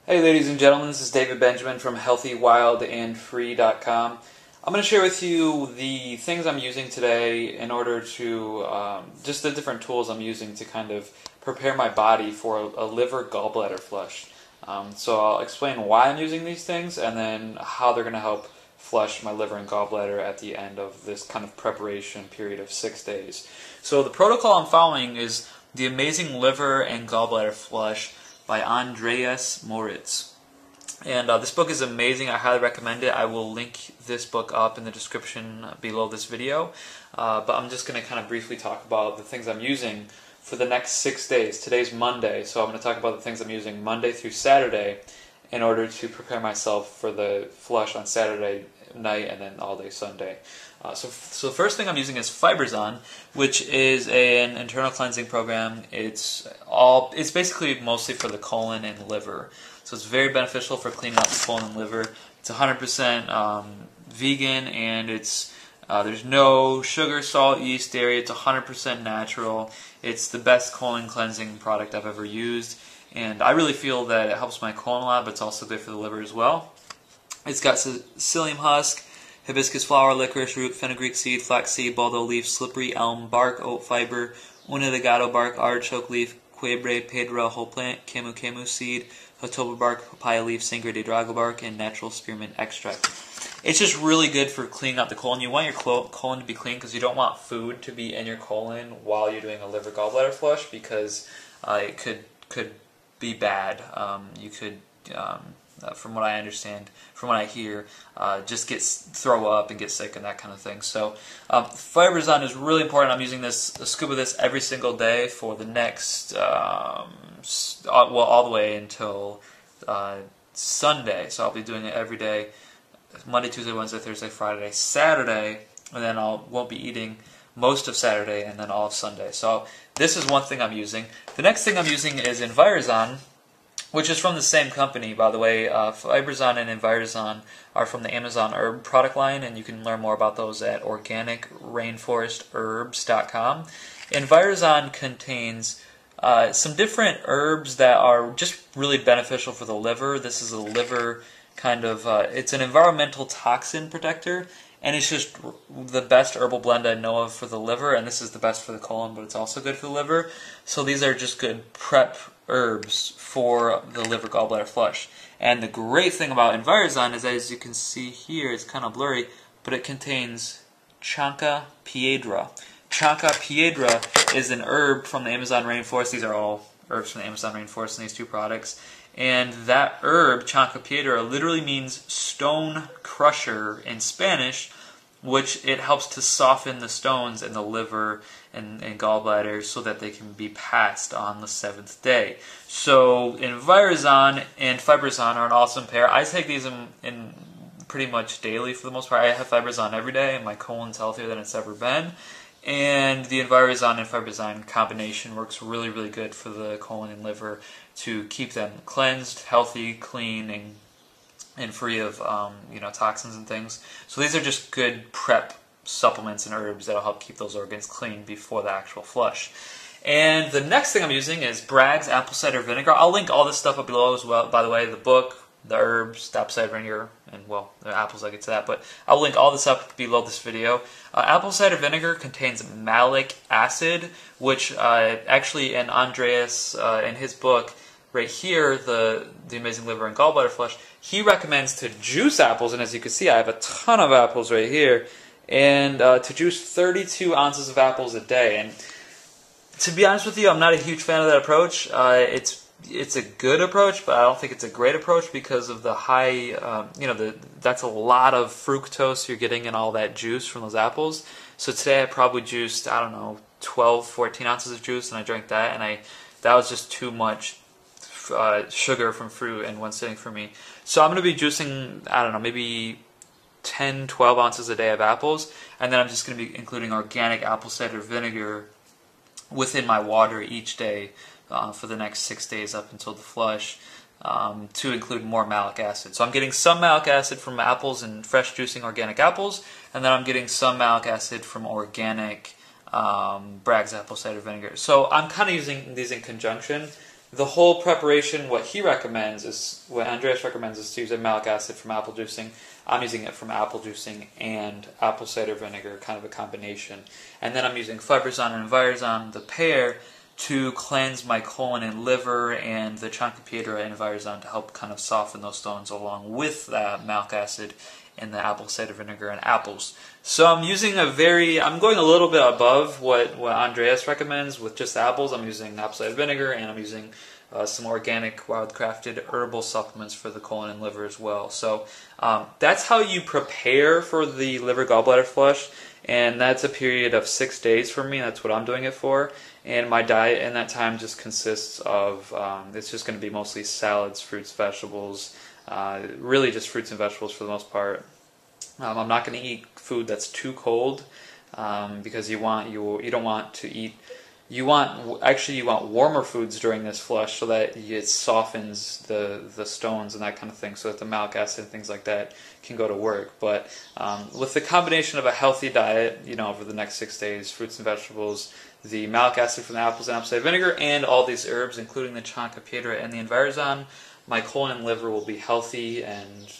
Hey ladies and gentlemen, this is David Benjamin from healthywildandfree.com. I'm going to share with you the things I'm using today in order to, just the different tools I'm using to kind of prepare my body for a liver gallbladder flush. So I'll explain why I'm using these things and then how they're going to help flush my liver and gallbladder at the end of this kind of preparation period of 6 days. So the protocol I'm following is the Amazing Liver and Gallbladder Flush by Andreas Moritz. And this book is amazing. I highly recommend it. I will link this book up in the description below this video. But I'm just going to kind of briefly talk about the things I'm using for the next 6 days. Today's Monday, so I'm going to talk about the things I'm using Monday through Saturday in order to prepare myself for the flush on Saturday night and then all day Sunday. So the first thing I'm using is Fiberzon, which is an internal cleansing program. It's basically mostly for the colon and liver. So it's very beneficial for cleaning out the colon and liver. It's 100% vegan, and there's no sugar, salt, yeast, dairy. It's 100% natural. It's the best colon cleansing product I've ever used, and I really feel that it helps my colon a lot, but it's also good for the liver as well. It's got psyllium husk, hibiscus flower, licorice root, fenugreek seed, flaxseed, baldo leaf, slippery elm bark, oat fiber, una de gato bark, artichoke leaf, quebre, pedra, whole plant, camu camu seed, jojoba bark, papaya leaf, sangre de drago bark, and natural spearmint extract. It's just really good for cleaning out the colon. You want your colon to be clean because you don't want food to be in your colon while you're doing a liver gallbladder flush, because it could be bad. You could from what I understand, from what I hear, just throw up and get sick and that kind of thing. So Fiberzon is really important. I'm using a scoop of this every single day for the next, all the way until Sunday. So I'll be doing it every day, Monday, Tuesday, Wednesday, Thursday, Friday, Saturday, and then I won't be eating most of Saturday and then all of Sunday. So this is one thing I'm using. The next thing I'm using is Envirazon, which is from the same company, by the way. Fiberzon and Envirazon are from the Amazon Herb product line, and you can learn more about those at organicrainforestherbs.com. Envirazon contains some different herbs that are just really beneficial for the liver. This is a liver kind of, it's an environmental toxin protector, and it's just the best herbal blend I know of for the liver, and this is the best for the colon, but it's also good for the liver. So these are just good prep herbs for the liver gallbladder flush. And the great thing about Envirazon is that, as you can see here, it's kind of blurry, but it contains Chanca piedra. Chanca piedra is an herb from the Amazon rainforest. These are all herbs from the Amazon rainforest in these two products. And that herb, Chanca piedra, literally means stone crusher in Spanish, which it helps to soften the stones in the liver and gallbladder so that they can be passed on the 7th day. So Envirazon and Fiberzon are an awesome pair. I take these in pretty much daily for the most part. I have Fiberzon every day, and my colon's healthier than it's ever been. And the Envirazon and Fiberzon combination works really, really good for the colon and liver to keep them cleansed, healthy, clean, and free of toxins and things. So these are just good prep supplements and herbs that'll help keep those organs clean before the actual flush. And the next thing I'm using is Bragg's apple cider vinegar. I'll link all this stuff up below as well, by the way, the book, the herbs, the apple cider vinegar, and well, the apples, I'll get to that, but I'll link all this up below this video. Apple cider vinegar contains malic acid, which actually, in Andreas, in his book, right here, the Amazing Liver and Gallbladder Flush, he recommends to juice apples, and as you can see, I have a ton of apples right here, and to juice 32 ounces of apples a day. And to be honest with you, I'm not a huge fan of that approach. It's a good approach, but I don't think it's a great approach because of the high, that's a lot of fructose you're getting in all that juice from those apples. So today I probably juiced, 12, 14 ounces of juice, and I drank that, and that was just too much sugar from fruit in one sitting for me. So I'm going to be juicing, maybe 10, 12 ounces a day of apples, and then I'm just going to be including organic apple cider vinegar within my water each day for the next 6 days up until the flush, to include more malic acid. So I'm getting some malic acid from apples and fresh juicing organic apples, and then I'm getting some malic acid from organic Bragg's apple cider vinegar. So I'm kind of using these in conjunction the whole preparation, what Andreas recommends is to use a malic acid from apple juicing. I'm using it from apple juicing and apple cider vinegar, kind of a combination. And then I'm using Fiberzon and Envirazon, the pair, to cleanse my colon and liver, and the Chancropiedra and Envirazon to help kind of soften those stones along with that malic acid and the apple cider vinegar and apples. So I'm going a little bit above what Andreas recommends with just apples. I'm using apple cider vinegar, and I'm using some organic, wild-crafted herbal supplements for the colon and liver as well. So that's how you prepare for the liver gallbladder flush, and that's a period of 6 days for me. That's what I'm doing it for. And my diet in that time just consists of, it's just going to be mostly salads, fruits, vegetables, really just fruits and vegetables for the most part. I'm not going to eat food that's too cold, because you don't want to eat. You want warmer foods during this flush so that it softens the stones and that kind of thing, so that the malic acid and things like that can go to work. But with the combination of a healthy diet, over the next 6 days, fruits and vegetables, the malic acid from the apples and apple cider vinegar, and all these herbs, including the Chancropiedra and the Envirazon, my colon and liver will be healthy and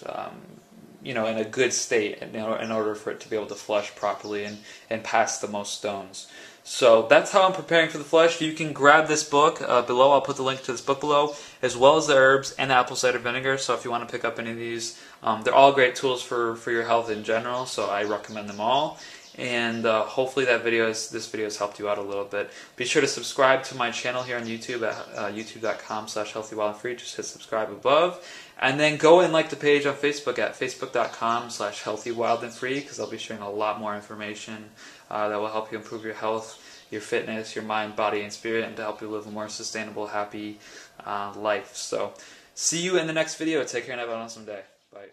in a good state in order for it to be able to flush properly and pass the most stones. So that's how I'm preparing for the flush. You can grab this book below. I'll put the link to this book below, as well as the herbs and the apple cider vinegar. So if you want to pick up any of these, they're all great tools for your health in general. So I recommend them all. And hopefully this video has helped you out a little bit. Be sure to subscribe to my channel here on YouTube at youtube.com/healthywildandfree. Just hit subscribe above. And then go and like the page on Facebook at facebook.com/healthywildandfree, because I'll be sharing a lot more information that will help you improve your health, your fitness, your mind, body, and spirit, and to help you live a more sustainable, happy life. So see you in the next video. Take care and have an awesome day. Bye.